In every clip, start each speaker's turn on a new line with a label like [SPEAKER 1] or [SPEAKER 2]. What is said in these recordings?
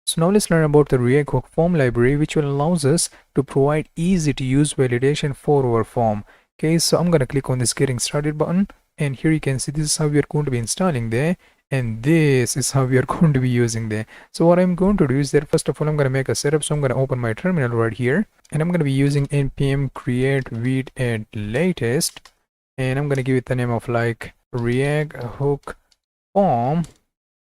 [SPEAKER 1] So now let's learn about the React Hook form library, which will allows us to provide easy to use validation for our form. Okay, so I'm going to click on this getting started button, and here you can see this is how we are going to be installing there, and this is how we are going to be using there. So what I'm going to do is that first of all I'm going to make a setup. So I'm going to open my terminal right here, and I'm going to be using npm create read and latest, and I'm going to give it the name of like React Hook form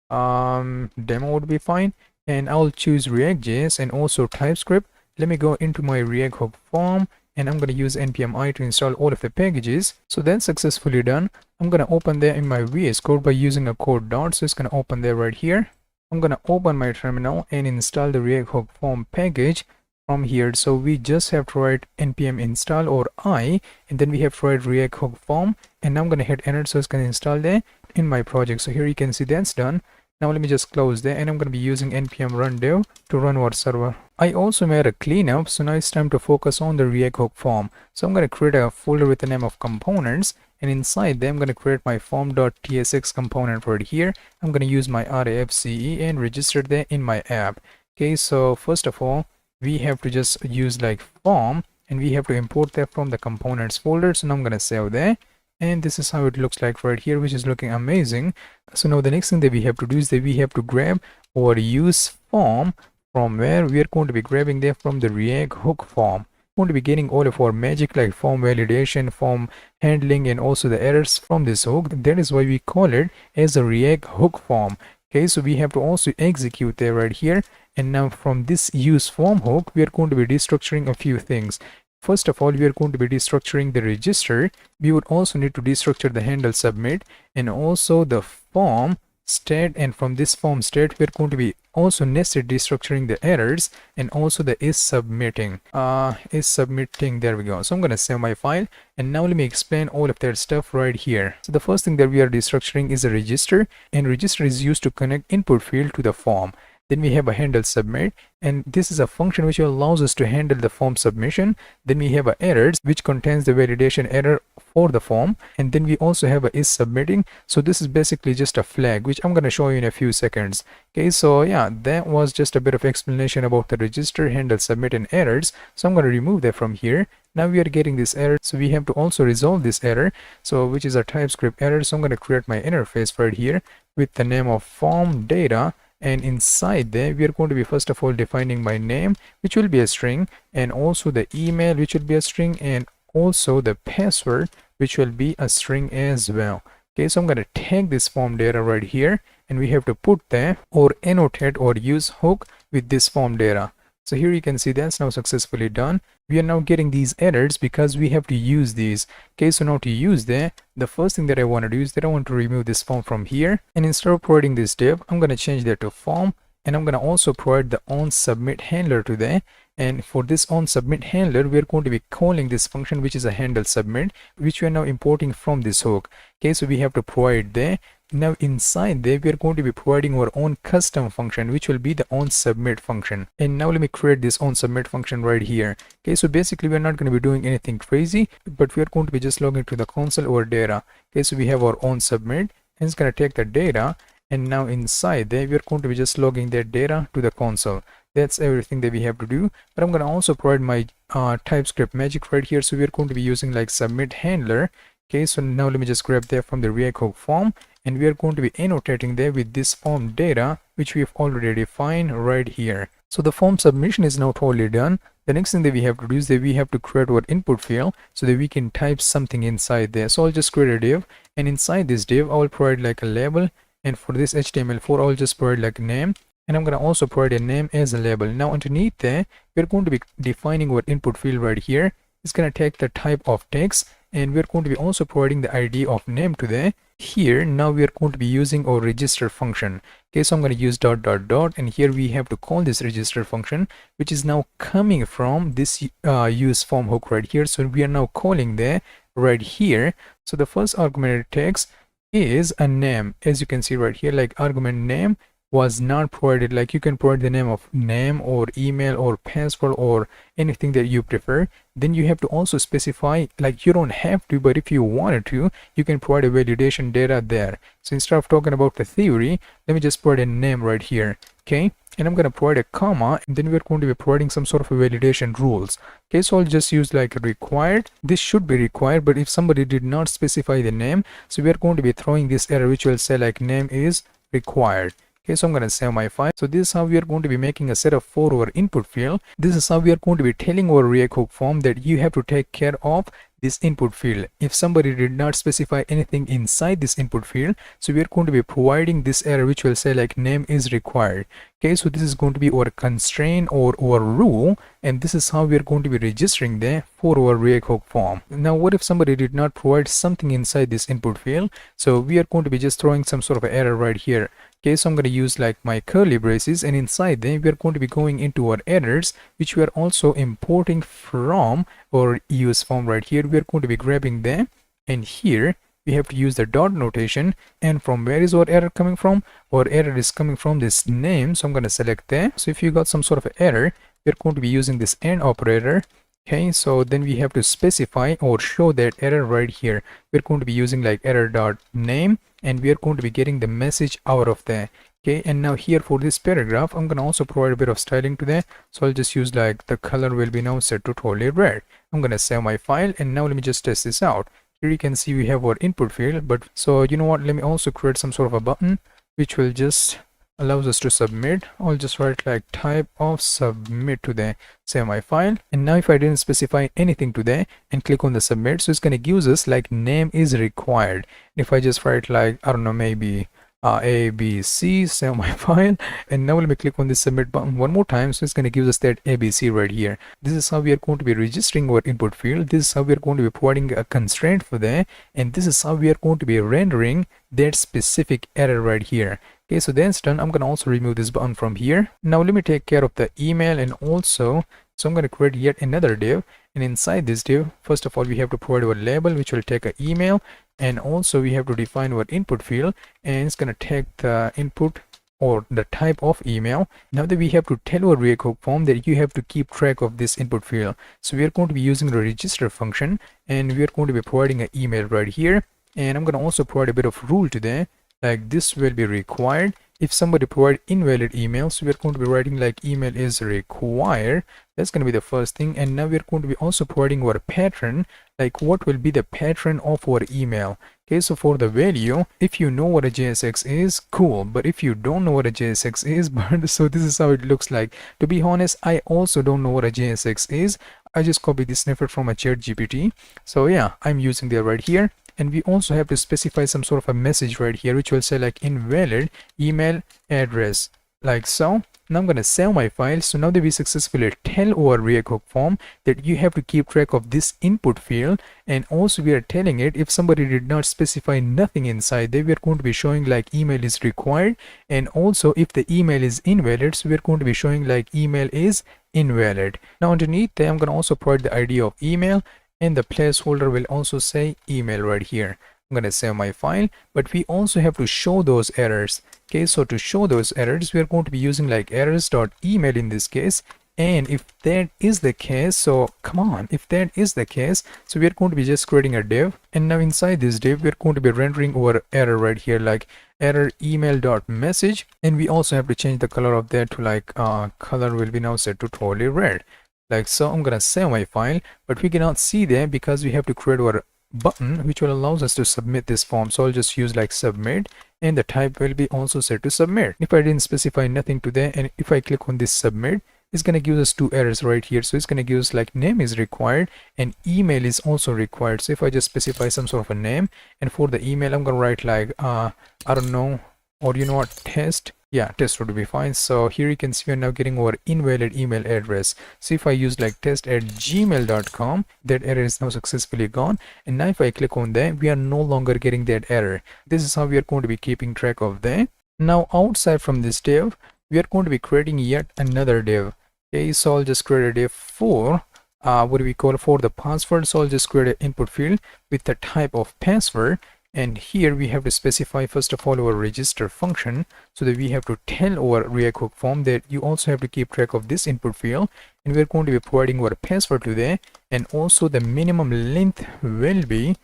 [SPEAKER 1] demo would be fine, and I'll choose React.js and also TypeScript. Let me go into my React Hook form, and I'm going to use npm-i to install all of the packages. So that's successfully done. I'm going to open there in my VS Code by using a code dot. So it's going to open there right here. I'm going to open my terminal and install the React Hook form package from here. So we just have to write npm install or I, and then we have to write React Hook form, and I'm going to hit enter so it's going to install there in my project. So here you can see that's done. Now let me just close there, and I'm going to be using npm run dev to run our server. I also made a cleanup, so now it's time to focus on the React Hook form. So I'm going to create a folder with the name of components, and inside there I'm going to create my form.tsx component right here. I'm going to use my RAFCE and register there in my app. Okay, so first of all we have to just use like form, and we have to import that from the components folder. So now I'm going to save there, and this is how it looks like right here, which is looking amazing. So now the next thing that we have to do is that we have to grab or use form, from where we are going to be grabbing there from the React Hook form. We're going to be getting all of our magic like form validation, form handling, and also the errors from this hook. That is why we call it as a React Hook form. Okay, so we have to also execute there right here. And now from this use form hook, we are going to be destructuring a few things. First of all, we are going to be destructuring the register. We would also need to destructure the handle submit, and also the form state, and from this form state we are going to be also nested destructuring the errors, and also the is submitting. There we go. So I'm going to save my file, and now let me explain all of that stuff right here. So the first thing that we are destructuring is a register, and register is used to connect input field to the form. Then we have a handle submit, and this is a function which allows us to handle the form submission. Then we have a errors, which contains the validation error for the form, and then we also have a is submitting. So this is basically just a flag, which I'm going to show you in a few seconds. Okay, so yeah, that was just a bit of explanation about the register, handle submit, and errors. So I'm going to remove that from here. Now we are getting this error, so we have to also resolve this error, so which is a TypeScript error. So I'm going to create my interface right here with the name of form data. And inside there we are going to be first of all defining my name, which will be a string, and also the email, which will be a string, and also the password, which will be a string as well. Okay, so I'm going to take this form data right here, and we have to put there or annotate or use hook with this form data. So here you can see that's now successfully done. We are now getting these errors because we have to use these. Okay, so now to use there, the first thing that I want to do is that I want to remove this form from here, and instead of providing this div, I'm going to change that to form, and I'm going to also provide the on submit handler to there. And for this on submit handler, we are going to be calling this function, which is a handle submit, which we are now importing from this hook. Okay, so we have to provide there. Now inside there we are going to be providing our own custom function, which will be the on submit function. And now let me create this on submit function right here. Okay, so basically we're not going to be doing anything crazy, but we are going to be just logging to the console or data. Okay, so we have our on submit, and it's going to take the data, and now inside there we are going to be just logging that data to the console. That's everything that we have to do. But I'm going to also provide my TypeScript magic right here. So we're going to be using like submit handler. Okay, so now let me just grab there from the React Hook form, and we are going to be annotating there with this form data, which we have already defined right here. So the form submission is now totally done. The next thing that we have to do is that we have to create our input field so that we can type something inside there. So I'll just create a div, and inside this div I will provide like a label, and for this HTML4 I'll just provide like a name, and I'm going to also provide a name as a label. Now underneath there we're going to be defining our input field right here. It's going to take the type of text, and we're going to be also providing the ID of name to there. Here now we are going to be using our register function. Okay, so I'm going to use dot dot dot, and here we have to call this register function, which is now coming from this use form hook right here. So we are now calling there right here. So the first argument it takes is a name, as you can see right here, like argument name was not provided. Like you can provide the name of name or email or password or anything that you prefer. Then you have to also specify, like you don't have to, but if you wanted to, you can provide a validation data there. So instead of talking about the theory, let me just put a name right here. Okay, and I'm going to provide a comma, and then we're going to be providing some sort of a validation rules. Okay, so I'll just use like required. This should be required, but if somebody did not specify the name, so we're going to be throwing this error which will say like name is required. Okay, so I'm going to save my file. So this is how we are going to be making a setup for our input field. This is how we are going to be telling our React hook form that you have to take care of this input field. If somebody did not specify anything inside this input field, so we are going to be providing this error which will say like name is required. Okay, so this is going to be our constraint or our rule, and this is how we are going to be registering there for our React hook form. Now what if somebody did not provide something inside this input field? So we are going to be just throwing some sort of error right here. Okay, so I'm going to use like my curly braces, and inside them we are going to be going into our errors which we are also importing from our use form right here. We are going to be grabbing them, and here we have to use the dot notation. And from where is our error coming from? Our error is coming from this name, so I'm going to select that. So if you got some sort of error, we're going to be using this AND operator. Okay, so then we have to specify or show that error right here. We're going to be using like error dot name, and we are going to be getting the message out of there. Okay, and now here for this paragraph, I'm going to also provide a bit of styling to that. So I'll just use like the color will be now set to totally red. I'm going to save my file, and now let me just test this out. Here you can see we have our input field, but so you know what, let me also create some sort of a button which will just allows us to submit. I'll just write like type of submit to there, save my file, and now if I didn't specify anything to there and click on the submit, so it's going to give us like name is required. If I just write like, I don't know, maybe ABC, save my file, and now let me click on the submit button one more time, so it's going to give us that ABC right here. This is how we are going to be registering our input field. This is how we are going to be providing a constraint for that, and this is how we are going to be rendering that specific error right here. Okay, so then it's done. I'm going to also remove this button from here. Now let me take care of the email, and also so I'm going to create yet another div, and inside this div, first of all, we have to provide our label which will take an email, and also we have to define our input field, and it's going to take the input or the type of email. Now that we have to tell our React hook form that you have to keep track of this input field, so we are going to be using the register function, and we are going to be providing an email right here, and I'm going to also provide a bit of rule to that, like this will be required. If somebody provide invalid email, so we're going to be writing like email is required. That's going to be the first thing. And now we're going to be also providing our pattern, like what will be the pattern of our email. Okay, so for the value, if you know what a JSX is, cool, but if you don't know what a JSX is, but so this is how it looks like. To be honest, I also don't know what a JSX is. I just copied this snippet from a ChatGPT, so yeah, I'm using that right here. And we also have to specify some sort of a message right here which will say like invalid email address, like so. Now I'm going to save my file. So now that we successfully tell our React hook form that you have to keep track of this input field, and also we are telling it if somebody did not specify nothing inside there, we are going to be showing like email is required, and also if the email is invalid, so we are going to be showing like email is invalid. Now underneath there, I'm going to also provide the ID of email, and the placeholder will also say email right here. I'm going to save my file, but we also have to show those errors. Okay, so to show those errors, we are going to be using like errors.email in this case. And if that is the case, so come on, if that is the case, so we are going to be just creating a div, and now inside this div, we are going to be rendering our error right here, like error email.message, and we also have to change the color of that to like color will be now set to totally red. Like so. I'm gonna save my file, but we cannot see there because we have to create our button which will allows us to submit this form. So I'll just use like submit, and the type will be also set to submit. If I didn't specify nothing to there, and if I click on this submit, it's gonna give us two errors right here. So it's gonna give us like name is required and email is also required. So if I just specify some sort of a name, and for the email I'm gonna write like I don't know, or you know what, test. Yeah, test would be fine. So here you can see we're now getting our invalid email address. So if I use like test@gmail.com, that error is now successfully gone. And now if I click on that, we are no longer getting that error. This is how we are going to be keeping track of that. Now outside from this div, we are going to be creating yet another div. Okay, so I'll just create a div for what do we call for the password. So I'll just create an input field with the type of password. And here we have to specify first of all our register function, so that we have to tell our React hook form that you also have to keep track of this input field, and we're going to be providing our password to there, and also the minimum length will be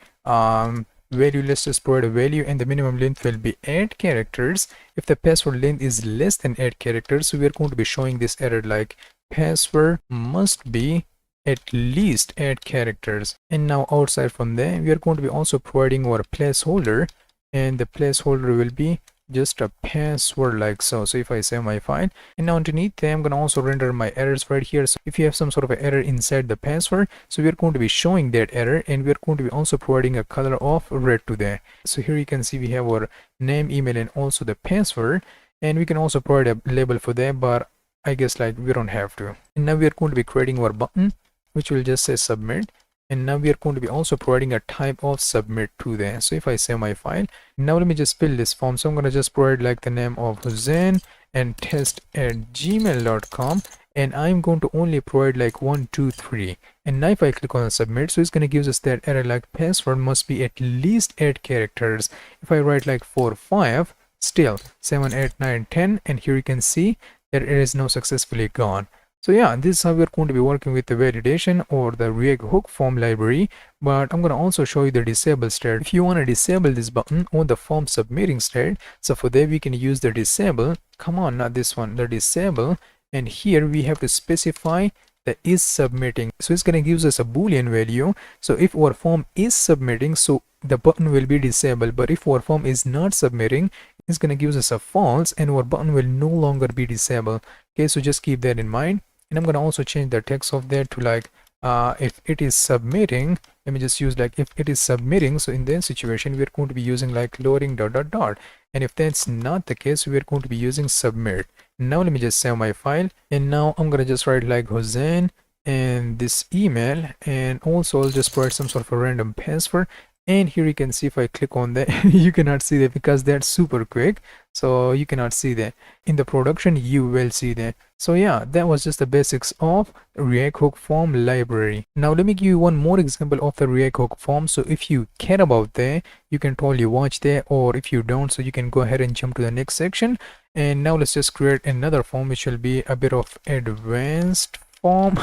[SPEAKER 1] value, let's just provide a value, and the minimum length will be 8 characters. If the password length is less than 8 characters, so we are going to be showing this error like password must be at least 8 characters. And now outside from there, we are going to be also providing our placeholder, and the placeholder will be just a password like so. So if I save my file, and now underneath there, I'm going to also render my errors right here. So if you have some sort of an error inside the password, so we are going to be showing that error, and we are going to be also providing a color of red to there. So here you can see we have our name, email, and also the password, and we can also provide a label for that, but I guess like we don't have to. And now we are going to be creating our button, which will just say submit. And now we are going to be also providing a type of submit to there. So if I save my file, now let me just fill this form. So I'm going to just provide like the name of Hussein and test@gmail.com, and I'm going to only provide like 1 2 3. And now if I click on submit, so it's going to give us that error like password must be at least 8 characters. If I write like 4 5, still 7 8 9 10, and here you can see that it is now successfully gone. So yeah, this is how we're going to be working with the validation or the React hook form library, but I'm going to also show you the disable state. If you want to disable this button on the form submitting state, so for that we can use the disable, come on, not this one, the disable, and here we have to specify the is submitting. So it's going to give us a boolean value. So if our form is submitting, so the button will be disabled, but if our form is not submitting, it's going to give us a false, and our button will no longer be disabled. Okay, so just keep that in mind. And I'm going to also change the text of that to like if it is submitting, let me just use like if it is submitting. So in that situation, we're going to be using like loading ... And if that's not the case, we're going to be using submit. Now let me just save my file, and now I'm going to just write like Hussein and this email, and also I'll just provide some sort of a random password. And here you can see if I click on that, you cannot see that because that's super quick, so you cannot see that. In the production you will see that. So yeah, that was just the basics of React hook form library. Now let me give you one more example of the React hook form. So if you care about that, you can totally watch that, or if you don't, so you can go ahead and jump to the next section. And now let's just create another form which will be a bit of advanced form.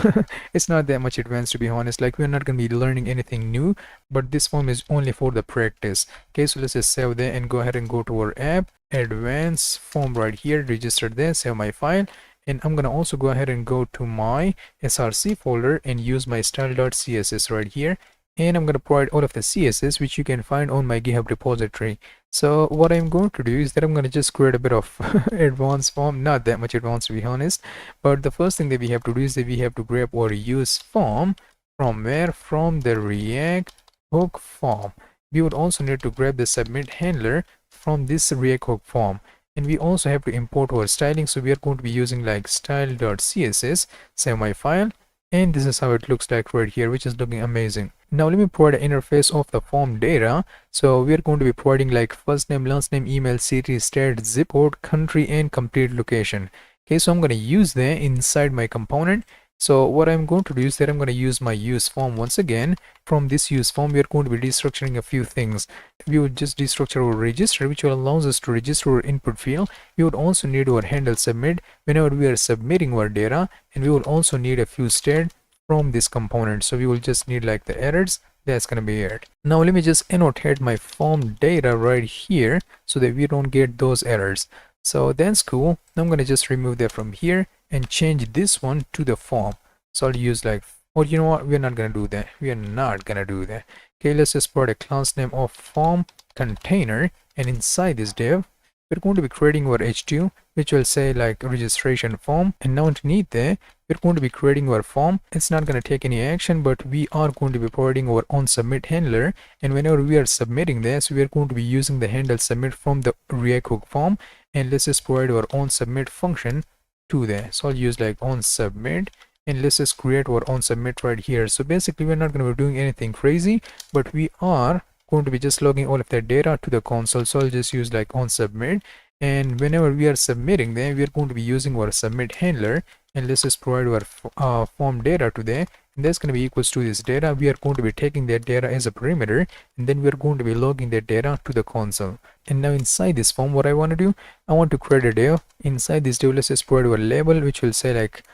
[SPEAKER 1] It's not that much advanced, to be honest. Like, we're not going to be learning anything new, but this form is only for the practice. Okay, so let's just save there and go ahead and go to our app, advanced form right here, register there, save my file. And I'm going to also go ahead and go to my src folder and use my style.css right here. And I'm going to provide all of the CSS which you can find on my GitHub repository. So what I'm going to do is that I'm going to just create a bit of advanced form, not that much advanced to be honest, but the first thing that we have to do is that we have to grab our use form from where? From the React hook form. We would also need to grab the submit handler from this React hook form, and we also have to import our styling. So we are going to be using like style.css, save my file. And this is how it looks like right here, which is looking amazing. Now let me provide an interface of the form data. So we are going to be providing like first name, last name, email, city, state, zip code, country, and complete location. Okay, so I'm going to use that inside my component. So what I'm going to do is that I'm going to use my use form once again. From this use form, we are going to be destructuring a few things. We would just destructure our register, which will allow us to register our input field. We would also need our handle submit whenever we are submitting our data, and we will also need a few state from this component. So we will just need like the errors. That's going to be it. Now let me just annotate my form data right here so that we don't get those errors. So that's cool. Now I'm going to just remove that from here and change this one to the form. So I'll use like, or you know what, we're not going to do that. We are not going to do that. Okay, let's just put a class name of form container, and inside this div we're going to be creating our h2, which will say like registration form. And now underneath there we're going to be creating our form. It's not going to take any action, but we are going to be providing our own submit handler, and whenever we are submitting this, we are going to be using the handle submit from the React hook form. And let's just provide our own submit function to there. So I'll use like on submit, and let's just create our own submit right here. So basically we're not going to be doing anything crazy, but we are going to be just logging all of that data to the console. So I'll just use like on submit, and whenever we are submitting there, we are going to be using our submit handler, and let's just provide our form data to there. And that's going to be equals to this data. We are going to be taking that data as a parameter, and then we are going to be logging that data to the console. And now inside this form, what I want to do, I want to create a div. Inside this div, let's just provide our label, which will say like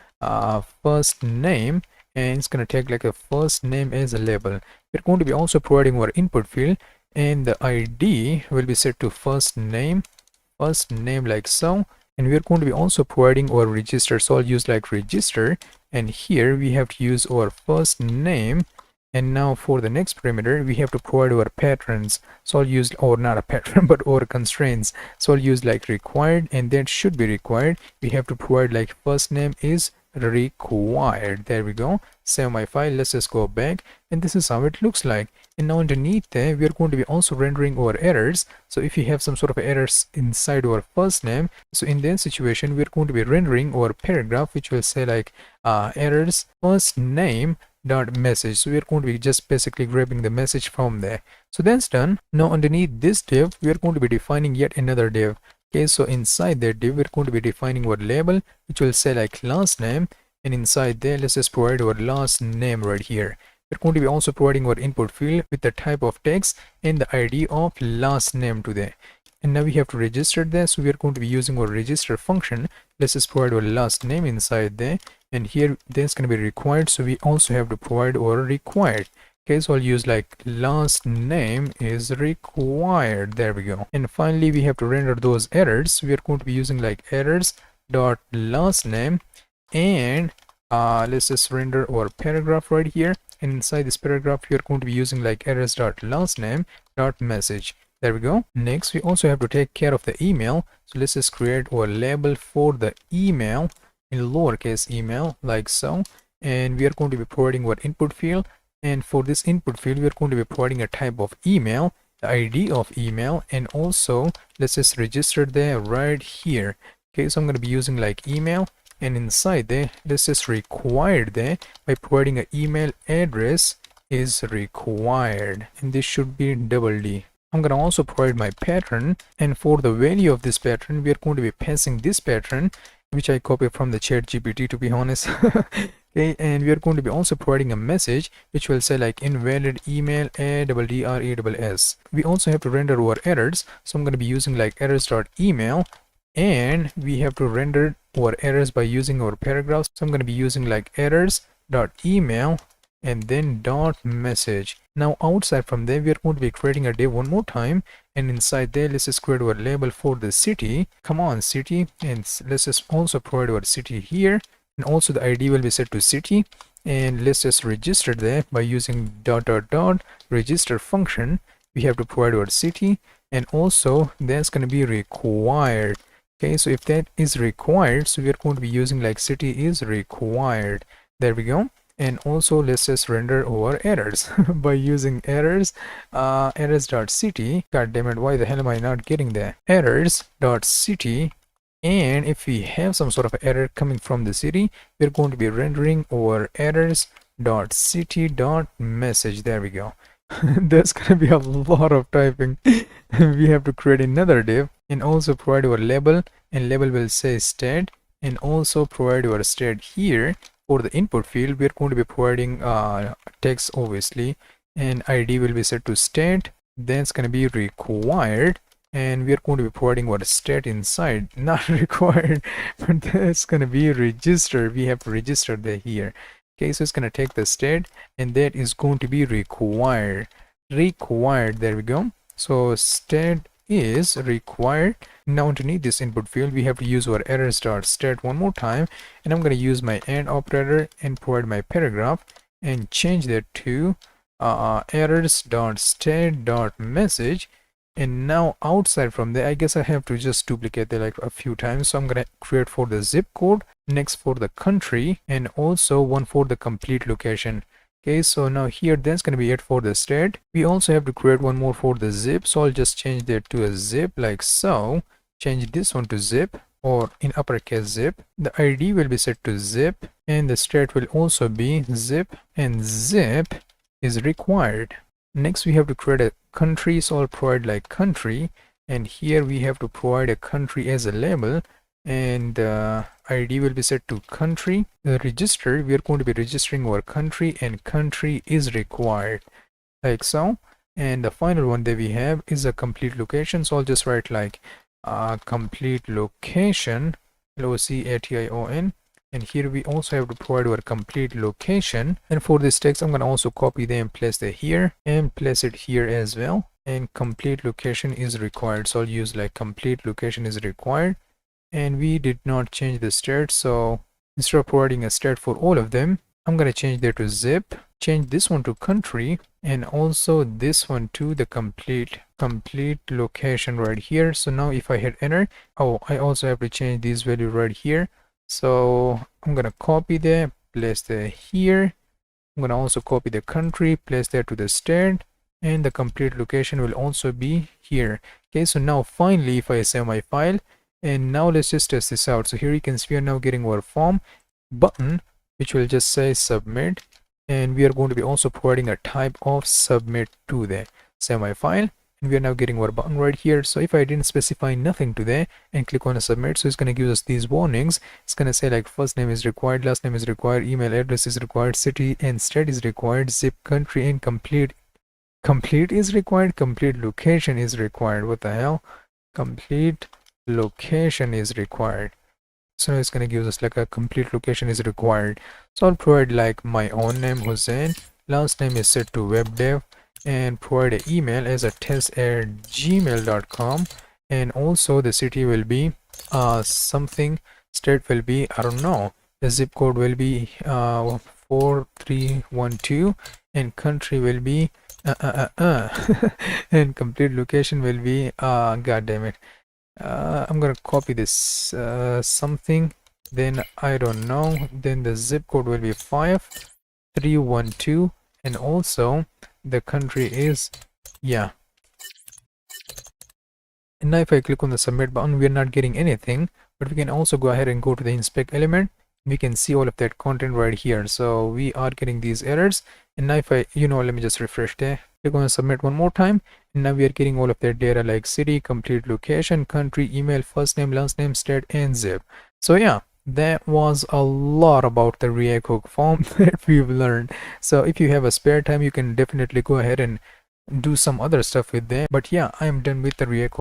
[SPEAKER 1] first name, and it's going to take like a first name as a label. We're going to be also providing our input field, and the ID will be set to first name like so, and we are going to be also providing our register, so I'll use like register, and here we have to use our first name. And now for the next parameter we have to provide our patterns, so I'll use, or not a pattern but our constraints, so I'll use like required, and that should be required. We have to provide like first name is required. There we go. Save my file. Let's just go back, and this is how it looks like. And now underneath there we are going to be also rendering our errors. So if you have some sort of errors inside our first name, so in that situation we are going to be rendering our paragraph, which will say like errors first name dot message. So we are going to be just basically grabbing the message from there. So that's done. Now underneath this div we are going to be defining yet another div. Okay, so inside that div we're going to be defining our label, which will say like last name, and inside there let's just provide our last name right here. We're going to be also providing our input field with the type of text and the ID of last name to there. And now we have to register that, so we are going to be using our register function. Let's just provide our last name inside there, and here that's going to be required, so we also have to provide our required. Okay, so I'll use like last name is required. There we go. And finally we have to render those errors. We are going to be using like errors dot last name, and let's just render our paragraph right here, and inside this paragraph we are going to be using like errors dot last name dot message. There we go. Next we also have to take care of the email, so let's just create our label for the email in lowercase email like so, and we are going to be providing our input field, and for this input field we are going to be providing a type of email, the ID of email, and also let's just register there right here. Okay, so I'm going to be using like email, and inside there let's just require there by providing an email address is required, and this should be double D. I'm going to also provide my pattern, and for the value of this pattern we are going to be passing this pattern, which I copied from the ChatGPT, to be honest. Okay, and we are going to be also providing a message which will say like invalid email address. We also have to render our errors, so I'm going to be using like errors.email, and we have to render our errors by using our paragraphs, so I'm going to be using like errors.email and then dot message. Now outside from there we are going to be creating a div one more time, and inside there let's just create our label for the city. Come on, city, and let's just also provide our city here, and also the ID will be set to city, and let's just register there by using dot register function. We have to provide our city, and also that's going to be required. Okay, so if that is required, so we are going to be using like city is required. There we go. And also let's just render our errors by using errors errors.city. God damn it, why the hell am I not getting there? Errors.city, and if we have some sort of error coming from the city, we're going to be rendering our errors.city.message. There we go. That's gonna be a lot of typing. We have to create another div and also provide our label, and label will say stat, and also provide our stat here. For the input field we are going to be providing text obviously, and ID will be set to stat, that's going to be required, and we are going to be providing what stat inside, not required, but that's going to be registered. We have to register that here. Okay, so it's going to take the stat, and that is going to be required. There we go. So stat is required. Now underneath this input field we have to use our errors.stat one more time, and I'm going to use my AND operator and provide my paragraph and change that to errors.stat.message. and now outside from there I guess I have to just duplicate that like a few times, so I'm going to create for the zip code, next for the country, and also one for the complete location. Okay, so now here that's going to be it for the stat. We also have to create one more for the zip, so I'll just change that to a zip like so. Change this one to zip, or in uppercase zip. The ID will be set to zip, and the stat will also be zip, and zip is required. Next we have to create a country, so I'll provide like country, and here we have to provide a country as a label, and ID will be set to country. The register, we are going to be registering our country, and country is required like so. And the final one that we have is a complete location, so I'll just write like complete location, LOCATION, and here we also have to provide our complete location. And for this text I'm going to also copy them and place it here and place it here as well. and complete location is required. So I'll use like complete location is required, and we did not change the state. So instead of providing a state for all of them, I'm going to change that to zip, change this one to country, and also this one to the complete location right here. So now if I hit enter, oh, I also have to change this value right here. So I'm going to copy that, place that here. I'm going to also copy the country, place that to the state, and the complete location will also be here. Okay, so now finally if I save my file, and now let's just test this out. So here you can see we are now getting our form button, which will just say submit, and we are going to be also providing a type of submit to the save my file, and we are now getting our button right here. So if I didn't specify nothing to there and click on a submit, so it's going to give us these warnings. It's going to say like first name is required, last name is required, email address is required, city and state is required, zip, country, and complete is required, complete location is required. What the hell? Complete location is required. So it's going to give us like a complete location is required. So I'll provide like my own name, Hussein, last name is set to webdev, and provide an email as a test@gmail.com, and also the city will be something, state will be, I don't know, the zip code will be 4312, and country will be and complete location will be god damn it, I'm gonna copy this something, then I don't know, then the zip code will be 5312, and also the country is, yeah. And now if I click on the submit button, we are not getting anything, but we can also go ahead and go to the inspect element. We can see all of that content right here. So we are getting these errors, and now if I, let me just refresh there, click on submit one more time, and now we are getting all of that data like city, complete location, country, email, first name, last name, state, and zip. So yeah, that was a lot about the React Hook form that we've learned. So if you have a spare time, you can definitely go ahead and do some other stuff with them. But yeah, I am done with the React Hook